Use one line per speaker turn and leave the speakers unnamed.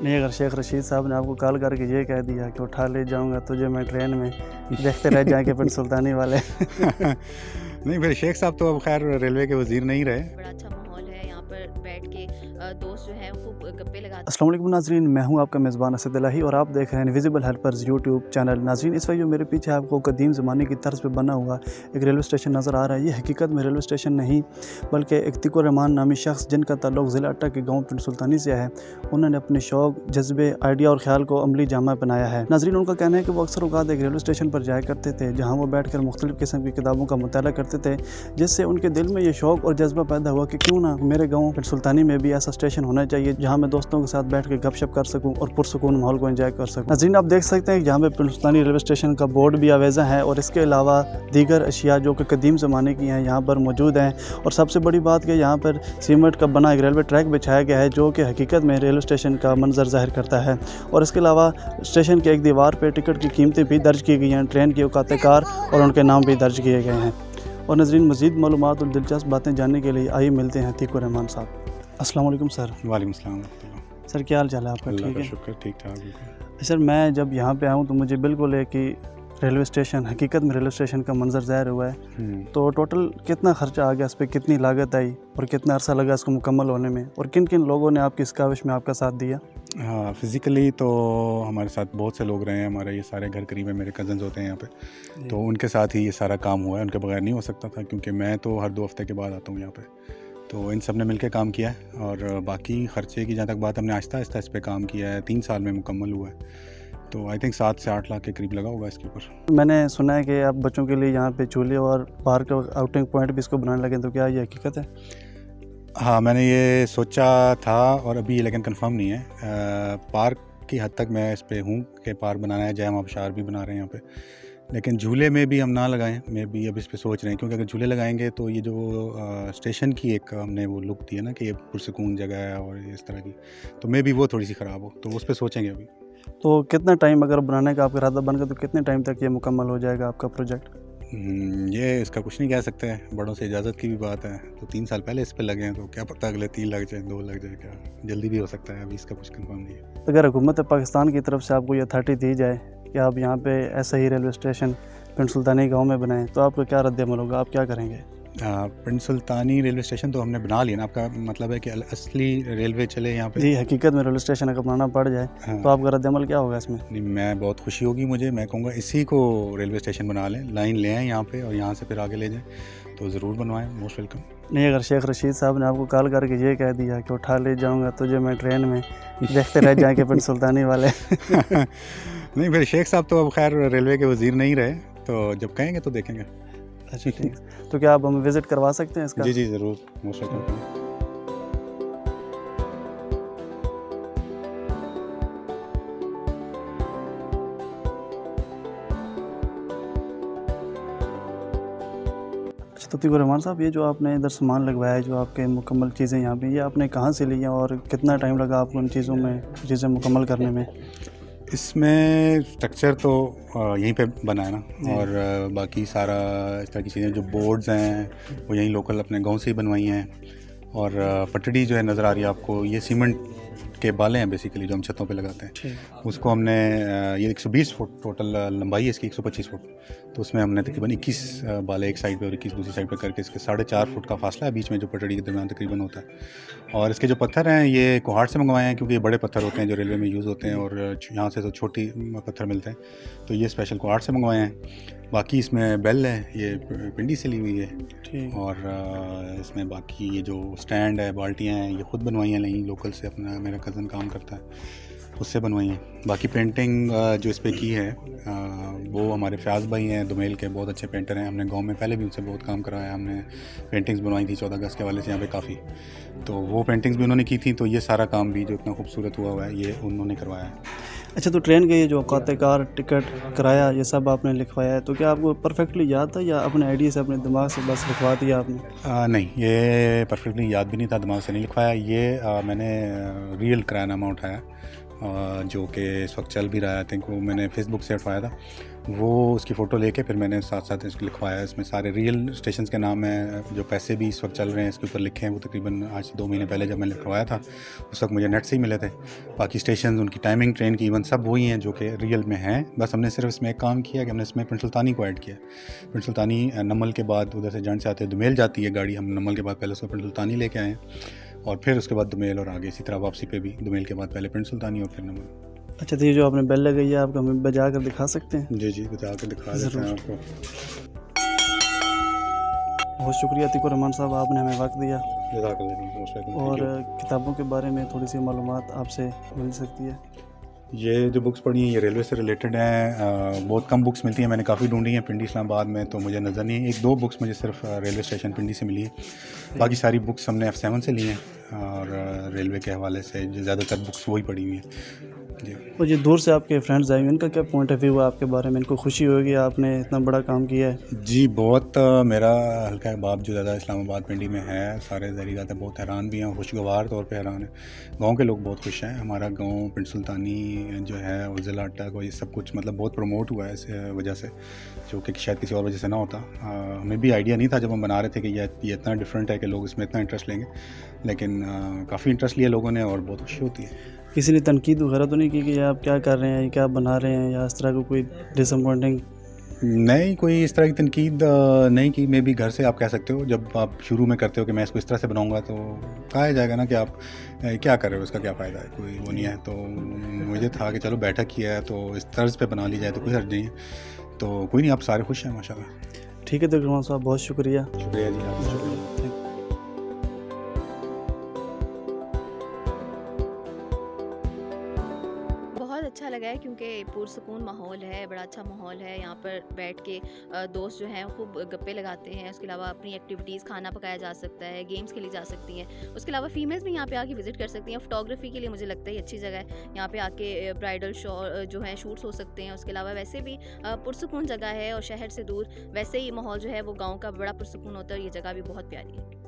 नहीं, अगर शेख रशीद साहब ने आपको कॉल करके ये कह दिया कि उठा ले जाऊंगा तुझे मैं ट्रेन में, देखते रह जाएंगे पिंड सुल्तानी वाले।
नहीं, फिर शेख साहब तो अब खैर रेलवे के वज़ीर नहीं रहे।
बड़ा अच्छा माहौल है यहाँ पर बैठ के दोस्त जो हैं खूब गप्पे लगाते हैं।
अस्सलाम वालेकुम नाज़रीन, मैं हूं आपका मेज़बान असद इलाही और आप देख रहे हैं विजिबल हेल्पर्स यूट्यूब चैनल। नाज़रीन, इस वक्त जो मेरे पीछे आपको कदीम ज़माने की तर्ज पे बना हुआ एक रेलवे स्टेशन नज़र आ रहा है। ये हकीकत में रेलवे स्टेशन नहीं बल्कि इक्तिकुर रहमान नामी शख्स जिनका ताल्लुक ज़िला अट्टा के गाँव पिंड सुल्तानी से है, उन्होंने अपने शौक़, जज्बे, आइडिया और ख्याल को अमली जामा बनाया है। नाज़रीन, उनका कहना है कि वो अक्सर औक़ात एक रेलवे स्टेशन पर जाया करते थे जहाँ वो बैठ कर मुख्तलिफ़ किस्म की किताबों का मुताला करते थे, जिससे उनके दिल में ये शौक़ और जज्बा पैदा हुआ कि क्यों ना मेरे गाँव पिंड सुल्तानी में भी ऐसा स्टेशन होना चाहिए जहाँ मैं दोस्तों के साथ बैठ के गपशप कर सकूं और पुरसुकून माहौल को एंजॉय कर सकूं। नाज़रीन, आप देख सकते हैं कि यहाँ पे पिंड सुल्तानी रेलवे स्टेशन का बोर्ड भी आवेज़ा है और इसके अलावा दीगर अशिया जो कि कदीम ज़माने की हैं यहाँ पर मौजूद हैं। और सबसे बड़ी बात कि यहाँ पर सीमेंट का बना एक रेलवे ट्रैक बिछाया गया है जो कि हकीकत में रेलवे स्टेशन का मंजर ज़ाहिर करता है। और इसके अलावा स्टेशन के एक दीवार पर टिकट की कीमतें भी दर्ज की गई हैं, ट्रेन की औकात कार और उनके नाम भी दर्ज किए गए हैं। और नाज़रीन, मज़ीद मालूमात और दिलचस्प बातें जानने के लिए आइए मिलते हैं इक्तिकुर रहमान साहब। अस्सलाम वालेकुम सर।
वालेकुम सलाम।
सर, क्या हाल चाल है आपका?
अल्लाह
ठीक
का
है
शुक्र, ठीक ठाक बिल्कुल।
सर, मैं जब यहाँ पे आऊँ तो मुझे बिल्कुल है कि रेलवे स्टेशन हकीकत में रेलवे स्टेशन का मंजर ज़ाहिर हुआ है। तो टोटल कितना ख़र्चा आ गया, इस पर कितनी लागत आई और कितना अरसा लगा इसको मुकम्मल होने में, और किन किन लोगों ने आपकी इस काविश में आपका साथ दिया?
हाँ, फिज़िकली तो हमारे साथ बहुत से लोग रहे हैं। हमारे ये सारे घर करीब है, मेरे कज़न्स होते हैं यहाँ पे, तो उनके साथ ही ये सारा काम हुआ है। उनके बगैर नहीं हो सकता था क्योंकि मैं तो हर 2 हफ्ते के बाद आता हूँ यहाँ पे। तो इन सब ने मिलकर काम किया है और बाकी ख़र्चे की जहाँ तक बात, हमने आहिस्ता आहिस्ता इस पर काम किया है। 3 साल में मुकम्मल हुआ है। तो आई थिंक 7 से 8 लाख के करीब लगा होगा इसके ऊपर।
मैंने सुना है कि आप बच्चों के लिए यहाँ पे झूले और बाहर का आउटिंग पॉइंट भी इसको बनाने लगे, तो क्या ये हकीकत है?
हाँ, मैंने ये सोचा था और अभी लेकिन कंफर्म नहीं है। पार्क की हद तक मैं इस पे हूँ कि पार्क बनाना है, जैम आबशार भी बना रहे हैं यहाँ पे, लेकिन झूले में भी हम ना लगाएं। मैं भी अब इस पे सोच रहे हैं क्योंकि अगर झूले लगाएंगे तो ये जो स्टेशन की एक हमने वो लुक दी है ना कि ये पुरसुकून जगह है और इस तरह की, तो मे भी वो थोड़ी सी ख़राब हो, तो उस पर सोचेंगे अभी।
तो कितना टाइम अगर बनाने का आपका इरादा बनकर, तो कितने टाइम तक ये मुकम्मल हो जाएगा आपका प्रोजेक्ट?
ये इसका कुछ नहीं कह सकते, बड़ों से इजाज़त की भी बात है। तो 3 साल पहले इस पे लगे हैं, तो क्या पता अगले 3 लग जाए, 2 लग जाए, क्या जल्दी भी हो सकता है। अभी इसका कुछ कंफर्म नहीं है।
अगर हुकूमत पाकिस्तान की तरफ से आपको ये अथॉरिटी दी जाए कि आप यहाँ पे ऐसा ही रेलवे स्टेशन पिंड सुल्तानी गाँव में बनाएं, तो आपका क्या रद्द-ए-अमल होगा, आप क्या करेंगे?
पिंड सुल्तानी रेलवे स्टेशन तो हमने बना लिया ना। आपका मतलब है कि असली रेलवे चले यहाँ पे?
जी, हकीकत में रेलवे स्टेशन अगर बनाना पड़ जाए
हाँ।
तो आपका रद्द-ए-अमल क्या होगा इसमें?
नहीं, मैं बहुत खुशी होगी मुझे। मैं कहूँगा इसी को रेलवे स्टेशन बना लें, लाइन ले आएँ यहाँ पे और यहाँ से फिर आगे ले जाएँ, तो ज़रूर बनवाएँ। Most welcome.
नहीं, अगर शेख रशीद साहब ने आपको कॉल करके ये कह दिया कि उठा ले जाऊंगा तुझे मैं ट्रेन में, देखते रह जाएंगे पिंड सुल्तानी वाले।
नहीं, फिर शेख साहब तो अब खैर रेलवे के वज़ीर नहीं रहे, तो जब कहेंगे तो देखेंगे।
अच्छा, ठीक। तो क्या आप हमें विज़िट करवा सकते हैं इसका?
जी ज़रूर, मोस्ट वेलकम।
अच्छा, तो इक्तिकुर रहमान साहब, ये जो आपने इधर सामान लगवाया है, जो आपके मुकम्मल चीज़ें यहाँ पे, ये आपने कहाँ से ली हैं और कितना टाइम लगा आपको उन चीज़ों में चीज़ें मुकम्मल करने में?
इसमें स्ट्रक्चर तो यहीं पे बना है ना, और बाकी सारा इस तरह की चीज़ें जो बोर्ड्स हैं वो यहीं लोकल अपने गांव से ही बनवाई हैं। और पटड़ी जो है नज़र आ रही है आपको, ये सीमेंट के बाले हैं बेसिकली, जो हम छतों पे लगाते हैं। उसको हमने ये 120 फुट टोटल लंबाई है इसकी, 125 फुट, तो उसमें हमने तकरीबन 21 बाले एक साइड पे और 21 दूसरी साइड पे करके इसके 4.5 फुट का फासला है बीच में जो पटड़ी के दरमियान तकरीबन होता है। और इसके जो पत्थर हैं ये कोहाड़ से मंगवाए हैं क्योंकि ये बड़े पत्थर होते हैं जो रेलवे में यूज़ होते हैं और यहाँ से तो छोटी पत्थर मिलते हैं, तो ये स्पेशल कोहाड़ से मंगवाए हैं। बाकी इसमें बेल है, ये पिंडी से ली हुई है। और इसमें बाकी ये जो स्टैंड है, बाल्टियाँ हैं, ये ख़ुद बनवाई हैं नहीं लोकल से, अपना मेरा कज़न काम करता है उससे बनवाई हैं। बाकी पेंटिंग जो इस पर की है वो हमारे फ़याज़ भाई हैं दुमेल के, बहुत अच्छे पेंटर हैं। हमने गांव में पहले भी उनसे बहुत काम कराया। हमने पेंटिंग्स बनवाई थी 14 अगस्त के हवाले से यहाँ पे काफ़ी, तो वो पेंटिंग्स भी उन्होंने की थी। तो ये सारा काम भी जो इतना खूबसूरत हुआ है ये उन्होंने करवाया है।
अच्छा, तो ट्रेन के ये जो औकात कार, टिकट, किराया, ये सब आपने लिखवाया है, तो क्या आपको परफेक्टली याद था या अपने आइडिया से, अपने दिमाग से बस लिखवा दिया आपने?
नहीं, ये परफेक्टली याद भी नहीं था, दिमाग से नहीं लिखवाया। ये मैंने रियल किरायानामा उठाया जो कि इस वक्त चल भी रहा है। आई थिंक वो मैंने फेसबुक से उठवाया था, वो उसकी फ़ोटो लेके फिर मैंने साथ साथ इसको लिखवाया। इसमें सारे रियल स्टेशन के नाम हैं, जो पैसे भी इस वक्त चल रहे हैं इसके ऊपर लिखे हैं। वो तकरीबन आज से 2 महीने पहले जब मैंने लिखवाया था उस वक्त मुझे नेट से ही मिले थे। बाकी स्टेशन, उनकी टाइमिंग, ट्रेन की इवन सब वही हैं जो कि रियल में हैं। बस हमने सिर्फ इसमें एक काम किया कि हमने इसमें पिंड सुल्तानी को ऐड किया। पिंड सुल्तानी नमल के बाद उधर से जंड से आते दुमेल जाती है गाड़ी, हम नमल के बाद पहले उसको पिंड सुल्तानी लेके आए और फिर उसके बाद दुमेल और आगे इसी तरह वापसी पे भी दुमेल के बाद पहले पिंड सुल्तानी और फिर नमल।
अच्छा, तो ये जो आपने बेल लगाई है आप हमें बजा कर दिखा सकते हैं?
जी जी, बता के दिखा देते हैं आपको।
बहुत शुक्रिया अतीकुर रहमान साहब, आपने हमें वक्त दिया और
और
किताबों के बारे में थोड़ी सी मालूमात आपसे मिल सकती है।
ये जो बुक्स पढ़ी हैं ये रेलवे से रिलेटेड हैं। बहुत कम बुक्स मिलती हैं, मैंने काफ़ी ढूंढी हैं पिंडी इस्लामाबाद में तो मुझे नज़र नहीं है। 1-2 बुक्स मुझे सिर्फ रेलवे स्टेशन पिंडी से मिली है, बाकी सारी बुक्स हमने F7 से ली हैं और रेलवे के हवाले से जो ज़्यादातर बुक्स वही पढ़ी हुई हैं जी।
और ये दूर से आपके फ्रेंड्स आए हुए, इनका क्या पॉइंट ऑफ व्यू है आपके बारे में? इनको खुशी होगी आपने इतना बड़ा काम किया है?
जी बहुत, मेरा हल्का बाप जो ज़्यादा इस्लामाबाद पिंडी में है, सारे ज़हरी ज़्यादा बहुत हैरान भी हैं, खुशगवार तौर पे हैरान हैं। गांव के लोग बहुत खुश हैं। हमारा गांव पिंड सुल्तानी जो है और ज़िला अटक और ये सब कुछ मतलब बहुत प्रमोट हुआ है इस वजह से, जो कि शायद किसी और वजह से ना होता। हमें भी आइडिया नहीं था जब हम बना रहे थे कि ये इतना डिफरेंट है कि लोग इसमें इतना इंटरेस्ट लेंगे, लेकिन काफ़ी इंटरेस्ट लिया लोगों ने और बहुत खुशी होती है।
किसी ने तनकीद वगैरह तो नहीं की कि आप क्या कर रहे हैं, ये क्या बना रहे हैं, या इस तरह का कोई डिसअपॉइंटिंग?
नहीं, कोई इस तरह की तनकीद नहीं की। मे भी घर से आप कह सकते हो, जब आप शुरू में करते हो कि मैं इसको इस तरह से बनाऊंगा तो कहा जाएगा ना कि आप क्या कर रहे हो, इसका क्या फ़ायदा है, कोई वो नहीं है। तो मुझे था कि चलो बैठक किया है तो इस तर्ज पे बना ली जाए तो कोई हर्ज नहीं है। तो कोई नहीं, आप सारे खुश हैं माशाल्लाह।
ठीक है रहमान साहब, बहुत शुक्रिया।
शुक्रिया जी, आपका शुक्रिया।
बहुत अच्छा लगा है क्योंकि पुरसकून माहौल है, बड़ा अच्छा माहौल है। यहाँ पर बैठ के दोस्त जो हैं खूब गप्पे लगाते हैं। उसके अलावा अपनी एक्टिविटीज़, खाना पकाया जा सकता है, गेम्स खेली जा सकती हैं। उसके अलावा फीमेल्स भी यहाँ पे आके विज़िट कर सकती हैं। फोटोग्राफी के लिए मुझे लगता है ये अच्छी जगह है। यहाँ पे आके ब्राइडल जो है शूट्स हो सकते हैं। उसके अलावा वैसे भी पुरसकून जगह है और शहर से दूर वैसे ही माहौल जो है वो गाँव का बड़ा पुरसकून होता है और ये जगह भी बहुत प्यारी है।